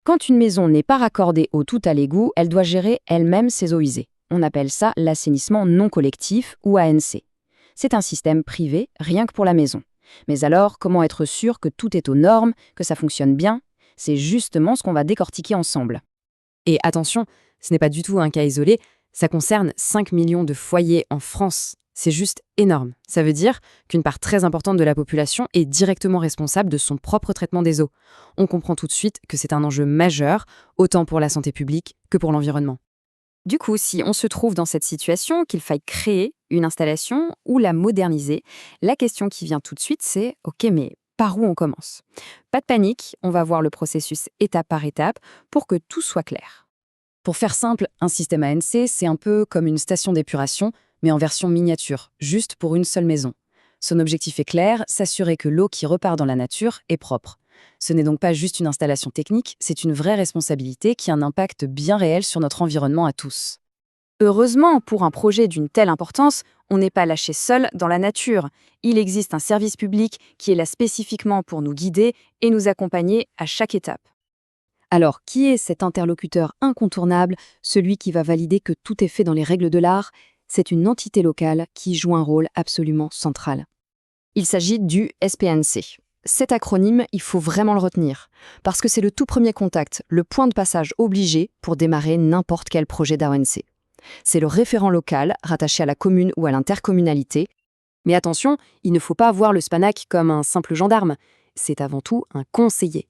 Quand une maison n'est pas raccordée au tout à l'égout, elle doit gérer elle-même ses eaux usées. On appelle ça l'assainissement non collectif ou ANC. C'est un système privé, rien que pour la maison. Mais alors, comment être sûr que tout est aux normes, que ça fonctionne bien? C'est justement ce qu'on va décortiquer ensemble. Et attention, ce n'est pas du tout un cas isolé, ça concerne 5 millions de foyers en France. C'est juste énorme. Ça veut dire qu'une part très importante de la population est directement responsable de son propre traitement des eaux. On comprend tout de suite que c'est un enjeu majeur, autant pour la santé publique que pour l'environnement. Du coup, si on se trouve dans cette situation, qu'il faille créer une installation ou la moderniser, la question qui vient tout de suite, c'est « Ok, mais par où on commence ?» Pas de panique, on va voir le processus étape par étape pour que tout soit clair. Pour faire simple, un système ANC, c'est un peu comme une station d'épuration, mais en version miniature, juste pour une seule maison. Son objectif est clair, s'assurer que l'eau qui repart dans la nature est propre. Ce n'est donc pas juste une installation technique, c'est une vraie responsabilité qui a un impact bien réel sur notre environnement à tous. Heureusement, pour un projet d'une telle importance, on n'est pas lâché seul dans la nature. Il existe un service public qui est là spécifiquement pour nous guider et nous accompagner à chaque étape. Alors, qui est cet interlocuteur incontournable, celui qui va valider que tout est fait dans les règles de l'art? C'est une entité locale qui joue un rôle absolument central. Il s'agit du SPNC. Cet acronyme, il faut vraiment le retenir, parce que c'est le tout premier contact, le point de passage obligé pour démarrer n'importe quel projet d'ANC. C'est le référent local, rattaché à la commune ou à l'intercommunalité. Mais attention, il ne faut pas voir le SPANAC comme un simple gendarme. C'est avant tout un conseiller.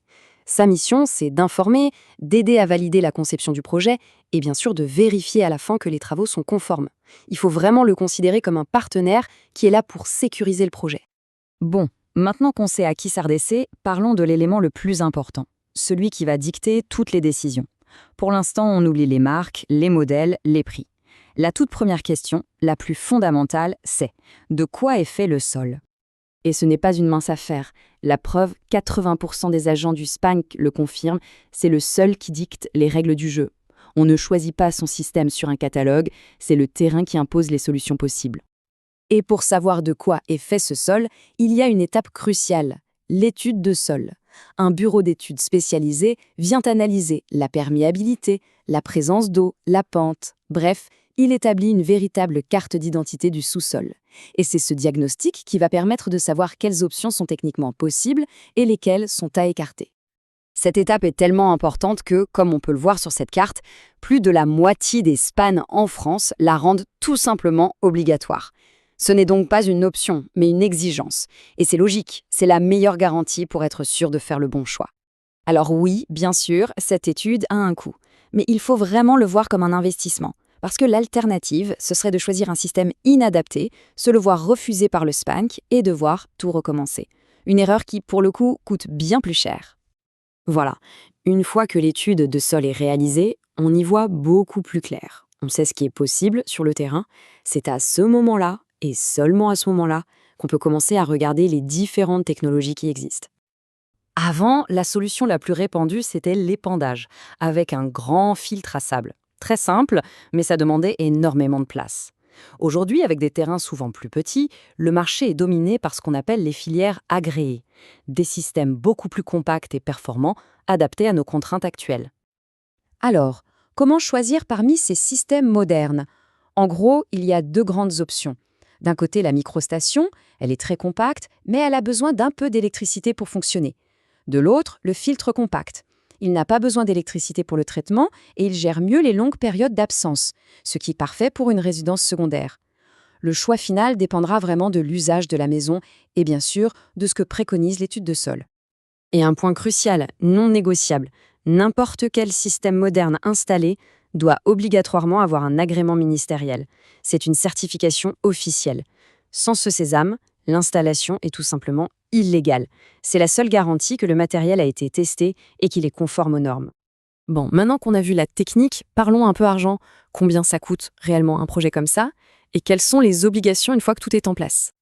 Sa mission, c'est d'informer, d'aider à valider la conception du projet et bien sûr de vérifier à la fin que les travaux sont conformes. Il faut vraiment le considérer comme un partenaire qui est là pour sécuriser le projet. Bon, maintenant qu'on sait à qui s'adresser, parlons de l'élément le plus important, celui qui va dicter toutes les décisions. Pour l'instant, on oublie les marques, les modèles, les prix. La toute première question, la plus fondamentale, c'est de quoi est fait le sol? Et ce n'est pas une mince affaire. La preuve, 80% des agents du SPANC le confirment, c'est le seul qui dicte les règles du jeu. On ne choisit pas son système sur un catalogue, c'est le terrain qui impose les solutions possibles. Et pour savoir de quoi est fait ce sol, il y a une étape cruciale, l'étude de sol. Un bureau d'études spécialisé vient analyser la perméabilité, la présence d'eau, la pente, bref, il établit une véritable carte d'identité du sous-sol. Et c'est ce diagnostic qui va permettre de savoir quelles options sont techniquement possibles et lesquelles sont à écarter. Cette étape est tellement importante que, comme on peut le voir sur cette carte, plus de la moitié des SPAN en France la rendent tout simplement obligatoire. Ce n'est donc pas une option, mais une exigence. Et c'est logique, c'est la meilleure garantie pour être sûr de faire le bon choix. Alors oui, bien sûr, cette étude a un coût. Mais il faut vraiment le voir comme un investissement. Parce que l'alternative, ce serait de choisir un système inadapté, se le voir refusé par le SPANC et devoir tout recommencer. Une erreur qui, pour le coup, coûte bien plus cher. Voilà, une fois que l'étude de sol est réalisée, on y voit beaucoup plus clair. On sait ce qui est possible sur le terrain. C'est à ce moment-là, et seulement à ce moment-là, qu'on peut commencer à regarder les différentes technologies qui existent. Avant, la solution la plus répandue, c'était l'épandage, avec un grand filtre à sable. Très simple, mais ça demandait énormément de place. Aujourd'hui, avec des terrains souvent plus petits, le marché est dominé par ce qu'on appelle les filières agréées, des systèmes beaucoup plus compacts et performants, adaptés à nos contraintes actuelles. Alors, comment choisir parmi ces systèmes modernes? En gros, il y a deux grandes options. D'un côté, la microstation, elle est très compacte, mais elle a besoin d'un peu d'électricité pour fonctionner. De l'autre, le filtre compact. Il n'a pas besoin d'électricité pour le traitement et il gère mieux les longues périodes d'absence, ce qui est parfait pour une résidence secondaire. Le choix final dépendra vraiment de l'usage de la maison et bien sûr de ce que préconise l'étude de sol. Et un point crucial, non négociable, n'importe quel système moderne installé doit obligatoirement avoir un agrément ministériel. C'est une certification officielle. Sans ce sésame, l'installation est tout simplement illégale. C'est la seule garantie que le matériel a été testé et qu'il est conforme aux normes. Bon, maintenant qu'on a vu la technique, parlons un peu argent. Combien ça coûte réellement un projet comme ça? Et quelles sont les obligations une fois que tout est en place?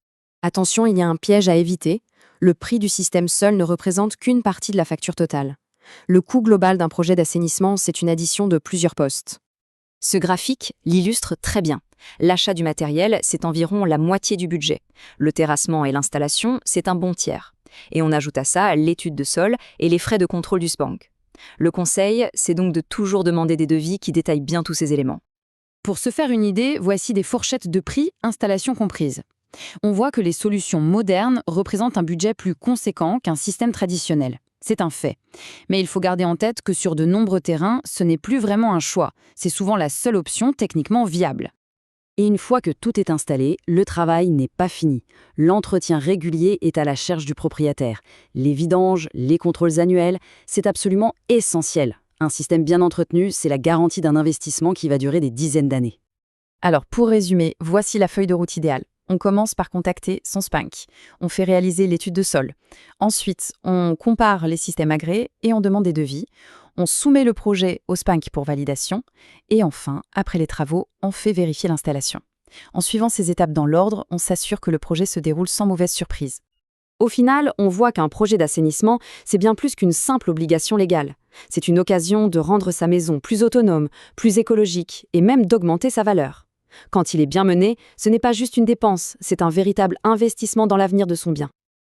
Attention, il y a un piège à éviter. Le prix du système seul ne représente qu'une partie de la facture totale. Le coût global d'un projet d'assainissement, c'est une addition de plusieurs postes. Ce graphique l'illustre très bien. L'achat du matériel, c'est environ la moitié du budget. Le terrassement et l'installation, c'est un bon tiers. Et on ajoute à ça l'étude de sol et les frais de contrôle du SPANC. Le conseil, c'est donc de toujours demander des devis qui détaillent bien tous ces éléments. Pour se faire une idée, voici des fourchettes de prix, installation comprise. On voit que les solutions modernes représentent un budget plus conséquent qu'un système traditionnel. C'est un fait. Mais il faut garder en tête que sur de nombreux terrains, ce n'est plus vraiment un choix. C'est souvent la seule option techniquement viable. Et une fois que tout est installé, le travail n'est pas fini. L'entretien régulier est à la charge du propriétaire. Les vidanges, les contrôles annuels, c'est absolument essentiel. Un système bien entretenu, c'est la garantie d'un investissement qui va durer des dizaines d'années. Alors pour résumer, voici la feuille de route idéale. On commence par contacter son SPANC. On fait réaliser l'étude de sol. Ensuite, on compare les systèmes agréés et on demande des devis. On soumet le projet au SPANC pour validation. Et enfin, après les travaux, on fait vérifier l'installation. En suivant ces étapes dans l'ordre, on s'assure que le projet se déroule sans mauvaise surprise. Au final, on voit qu'un projet d'assainissement, c'est bien plus qu'une simple obligation légale. C'est une occasion de rendre sa maison plus autonome, plus écologique et même d'augmenter sa valeur. Quand il est bien mené, ce n'est pas juste une dépense, c'est un véritable investissement dans l'avenir de son bien.